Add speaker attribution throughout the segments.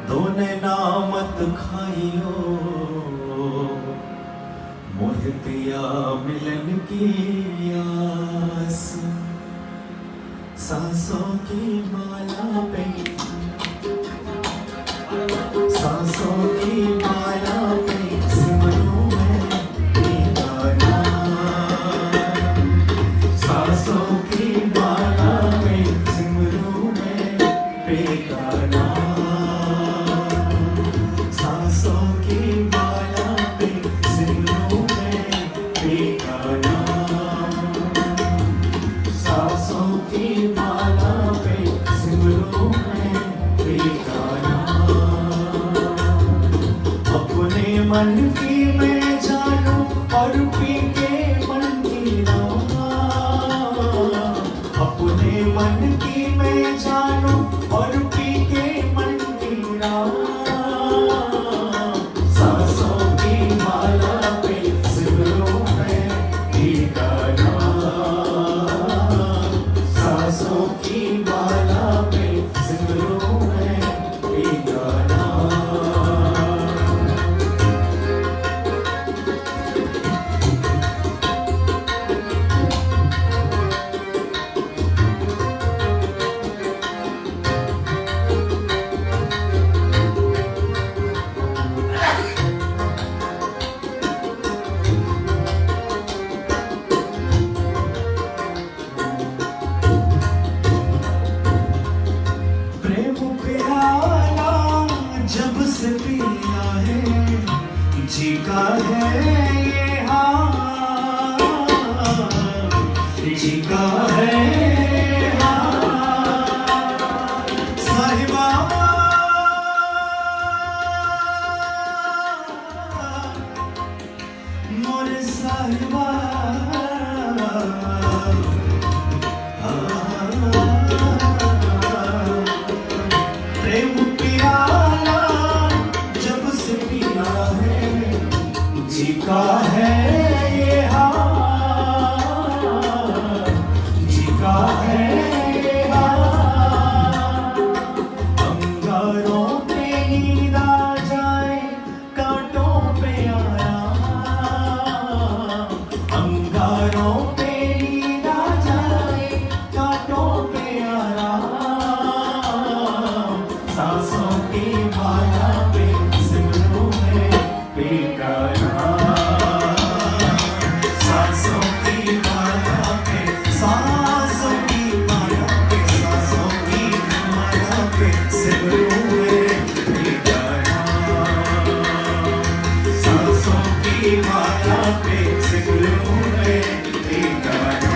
Speaker 1: दोने नामत खाइयो मोह पिया मिलन की आस। सांसों की माला पे सांसों की माला पे सिमरूं मैं ये गाना। सांसों की माला पे सिमरूं मैं ये गाना। सांसों की माला पे सिमरूं मैं ये गाना। सांसों की माला पे सिमरूं मैं ये गाना। अपने मन की मैं जानूं और पी के मन की राह। अपने मन की मैं जानूं और पी के मन की राह। सांसों की माला पे सिमरूं मैं ये गाना। सांसों की माला पे सिमरूं मैं ये गाना। प्रेम प्याला जब से पिया है जीका है ये हाल। जीका है ये हाल। साहिबा मोरे साहिबा। प्रेम प्याला जब से पिया है जीका है ये हाल। जीका है ये हाल। अंगारों पे नींद आ जाए कांटों पे आराम। अंगारों पे नींद आ जाए कांटों पे आराम। सांसों की माला पे सिमरूं मैं ये गाना। सांसों की माला पे सांसों की माला पे सांसों की माला पे सिमरूं मैं ये गाना। सांसों की माला पे सिमरूं मैं ये गाना।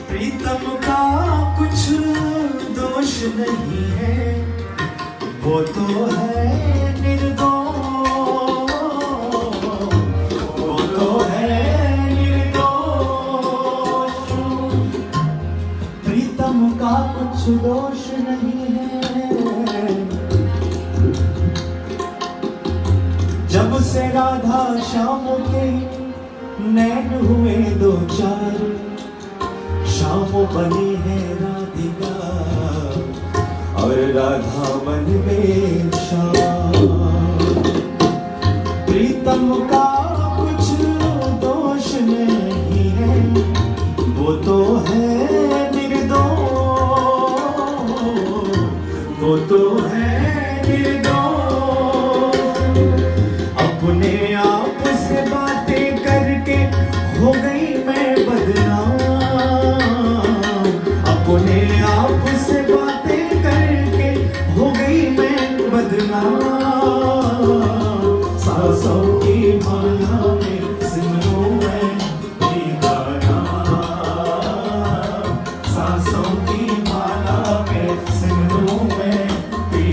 Speaker 1: प्रीतम का कुछ दोष नहीं है वो तो है निर्दोष। वो तो है निर्दोष। प्रीतम का कुछ दोष नहीं है। जब से राधा श्याम के नैन हुए दो चार। श्याम बनी है राधिका और राधा बन गए श्याम। प्रीतम का कुछ दोष नहीं है वो तो है निर्दोष। वो तो है निर्दोष। अपने आप से बातें करके हो गई मैं बदनाम। अपने आप से बातें करके हो गई मैं बदनाम। सांसों की माला में सिमरूं मैं ये गाना। सांसों की माला में सिमरूं मैं ये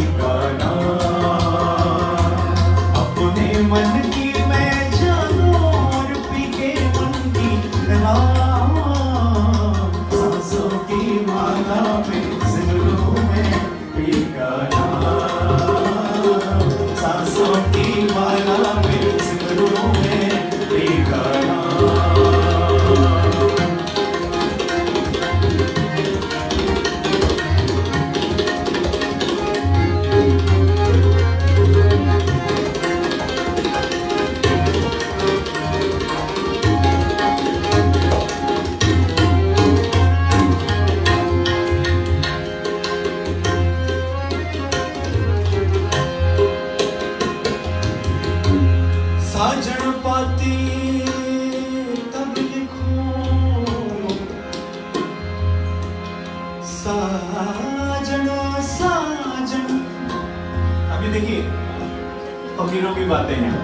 Speaker 1: भी बातें हैं।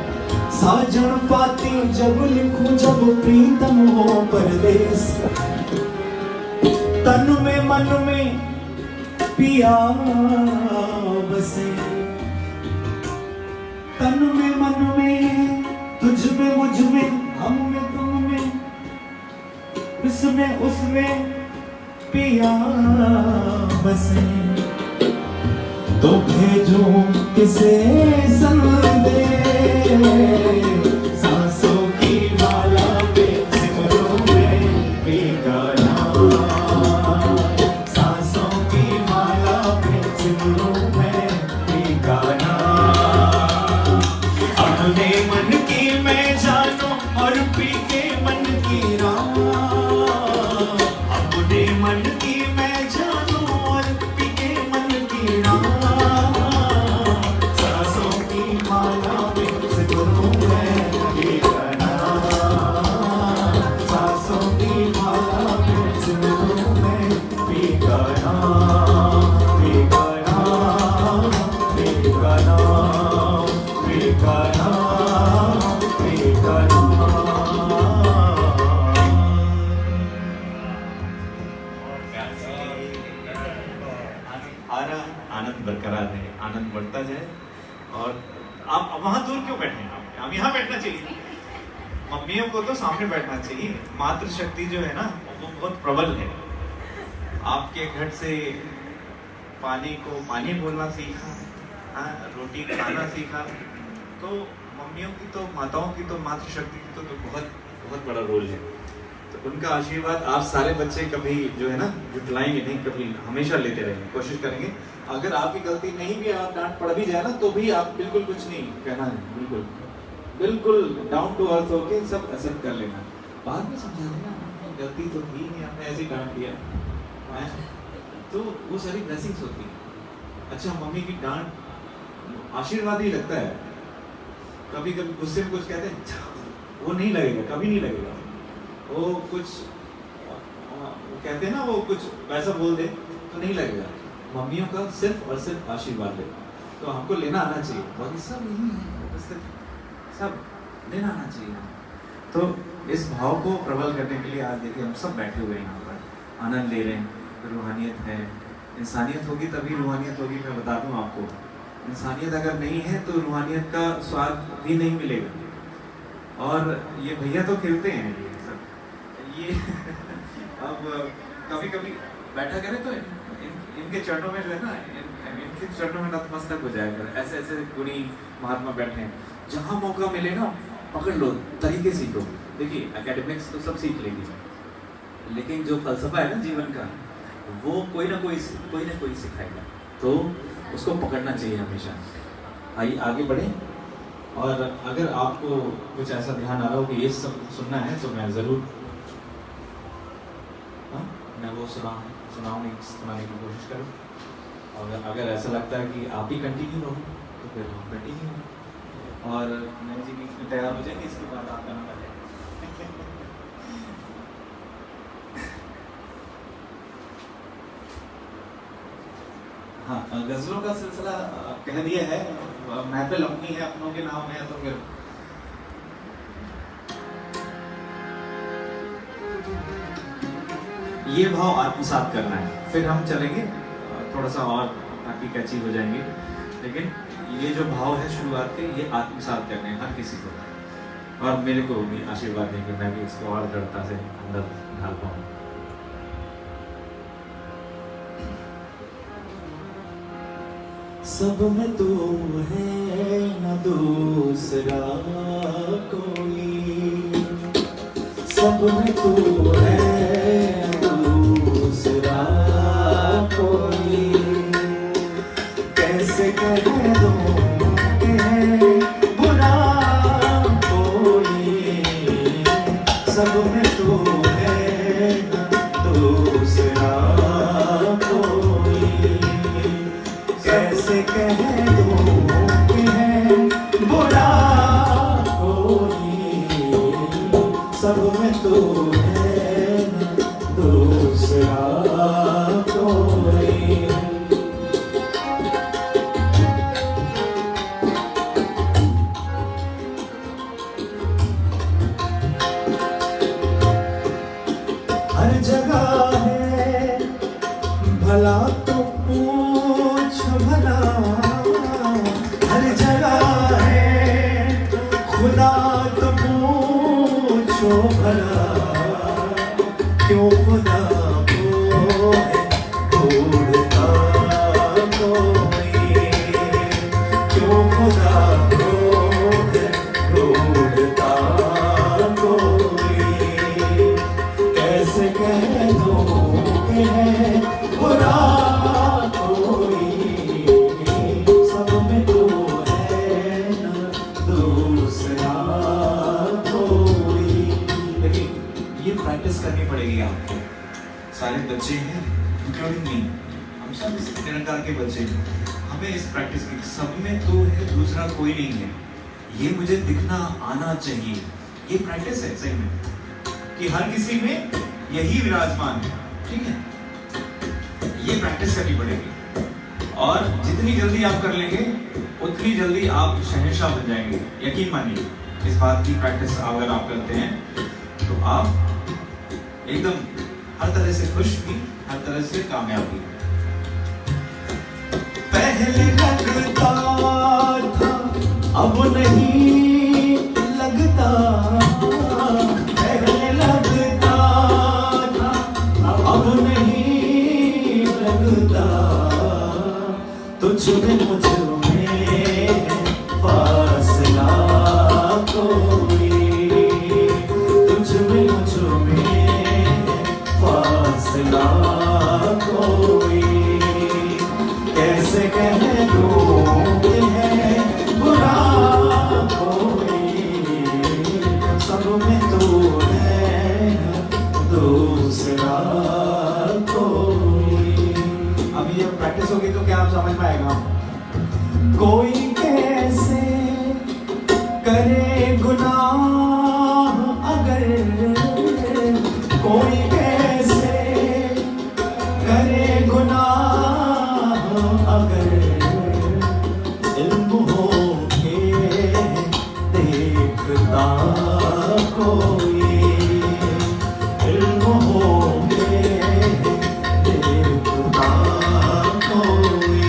Speaker 1: साजन पाती जब लिखूं जब प्रीतम हो परदेस, तन में मन में पिया बसे, तन में मन में तुझ में मुझ में हम में तुम में, इसमें उसमें पिया बसे। तो भेजूं किसे संदेश, सांसों की माला पे सिमरों में पीका नाम, सांसों की माला पे सिमरों में पीका नाम। अपने मन की मैं जानूं और पी के मन की राम, अपने मन की मैं जानूं और पी के मन की राम। आनंद बरकरार है, आनंद बढ़ता जाए। और आप वहां दूर क्यों बैठे हैं? आप यहाँ बैठना चाहिए। मम्मियों को तो सामने बैठना चाहिए। मातृ शक्ति जो है ना वो बहुत प्रबल है। आपके घर से पानी को पानी बोलना सीखा, रोटी खाना सीखा, तो मम्मियों की तो माताओं की तो मातृ शक्ति की तो बहुत बहुत बड़ा रोल है। तो उनका आशीर्वाद आप सारे बच्चे कभी जो है ना जुटलाएंगे नहीं, कभी हमेशा लेते रहेंगे, कोशिश करेंगे। अगर आपकी गलती नहीं भी, आप डांट पड़ भी जाए ना, तो भी आप बिल्कुल कुछ नहीं कहना है, बिल्कुल बिल्कुल डाउन टू अर्थ होके सब एक्सेप्ट कर लेना। बाद में समझा देना गलती तो थी नहीं, आपने ऐसे डांट दिया, तो वो सारी ब्लेसिंग्स होती है। अच्छा, मम्मी की डांट आशीर्वाद ही लगता है। कभी कभी गुस्से में कुछ कहते हैं, वो नहीं लगेगा, कभी नहीं लगेगा। वो कुछ वो कहते हैं ना, वो कुछ वैसा बोल दे तो नहीं लगेगा। मम्मियों का सिर्फ और सिर्फ आशीर्वाद लेना, तो हमको लेना आना चाहिए। बाकी सब यही है, सब लेना आना चाहिए। तो इस भाव को प्रबल करने के लिए आज देखिए हम सब बैठे हुए हैं यहाँ पर, आनंद ले रहे हैं। रूहानियत है, इंसानियत होगी तभी रूहानियत होगी। मैं बता दूँ आपको, इंसानियत अगर नहीं है तो रूहानियत का स्वाद भी नहीं मिलेगा। और ये भैया तो खेलते हैं ये सब, ये अब कभी कभी बैठा करें तो इनके चरणों में जो है ना, इनके चरणों में नतमस्तक हो जाएगा। ऐसे ऐसे गुणी महात्मा बैठे हैं, जहाँ मौका मिले ना पकड़ लो, तरीके सीखो। देखिए एकेडमिक्स तो सब सीख लेंगे, लेकिन जो फलसफा है ना जीवन का, वो कोई ना कोई सिखाएगा, तो उसको पकड़ना चाहिए हमेशा। आइए आगे बढ़े। और अगर आपको कुछ ऐसा ध्यान आ रहा हो कि ये सब सुनना है, तो मैं ज़रूर मैं वो सुनाने की कोशिश करूँ। और अगर ऐसा लगता है कि आप ही कंटिन्यू रहो तो फिर हम कंटिन्यू हो। और मैं जी बीच में तैयार हो जाएंगे, इसके बाद आपका नंबर है। हाँ, गजलों का सिलसिला कह दिया है, महफिल अपनी है, अपनों के नाम है, तो फिर ये भाव आत्मसात करना है। फिर हम चलेंगे थोड़ा सा और बाकी कैची हो जाएंगे, लेकिन ये जो भाव है शुरुआत के, ये आत्मसात करने हैं हर किसी को। और मेरे को भी आशीर्वाद देंगे, मैं भी इसको और दृढ़ता से अंदर ढाल पाऊँ। सब में तू है न दूसरा कोई, सब में तू है न दूसरा कोई, कैसे कह दूं कि है बुरा कोई, सब में तू है न दूसरा कोई, कैसे कह दूं कि है बुरा कोई, सब में तू है दूसरा कोई। पूछो भला क्यों खुदा को है ढूंढता कोई, क्यों खुदा को है ढूंढता कोई, कैसे कह दूं कि है बुरा कोई, सब में तो है न दूसरा कोई। देखिए ये प्रैक्टिस करनी पड़ेगी आपको। सारे बच्चे हैं इंक्लूडिंग मी, हम सब इस निरंकार के बच्चे हैं, हमें इस प्रैक्टिस की सब में तो है दूसरा कोई नहीं है, ये मुझे दिखना आना चाहिए। ये प्रैक्टिस है सही में कि हर किसी में यही विराजमान है, ठीक है। ये प्रैक्टिस करनी पड़ेगी और जितनी जल्दी आप कर लेंगे उतनी जल्दी आप शहंशाह बन जाएंगे। यकीन मानिए इस बात की प्रैक्टिस अगर आप करते हैं तो आप एकदम हर तरह से खुश भी, हर तरह से कामयाब भी। पहले लगता था अब नहीं लगता, पहले लगता था अब नहीं लगता, तुझ में मुझ में फासला कोई, तुझ में मुझ में फासला कोई, कैसे कह दूं कि है बुरा कोई, सब में तो है दूसरा कोई। अब ये प्रैक्टिस होगी तो क्या आप समझ में आएगा। कोई कैसे करे गुनाह अगर, कोई कैसे करे गुनाह अगर, इल्म हो के देखता कोई, इल्म हो के देखता कोई,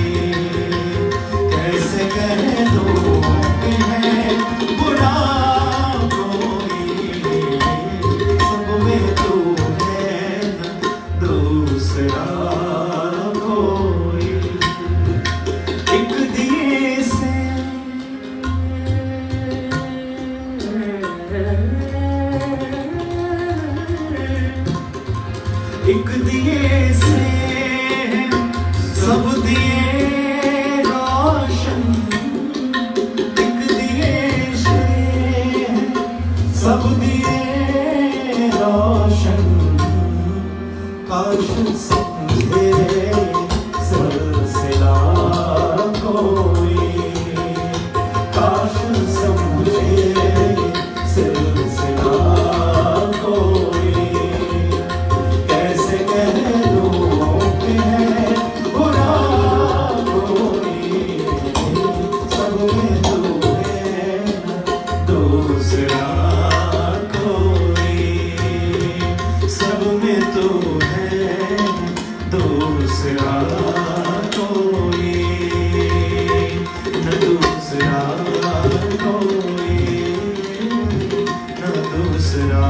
Speaker 1: कैसे कह दूं कि है बुरा कोई, सब में तू है न दूसरा कोई। एक दिए से एक दिए से सब दिए रोशन, एक दिए से सब दिए रोशन, काश समझे सिलसिला कोई, काश समझे सिलसिला कोई, कैसे कह दूं कि है बुरा कोई, सब में तू है न दूसरा कोई, सब में तू है दूसरा कोई, न दूसरा कोई, न दूसरा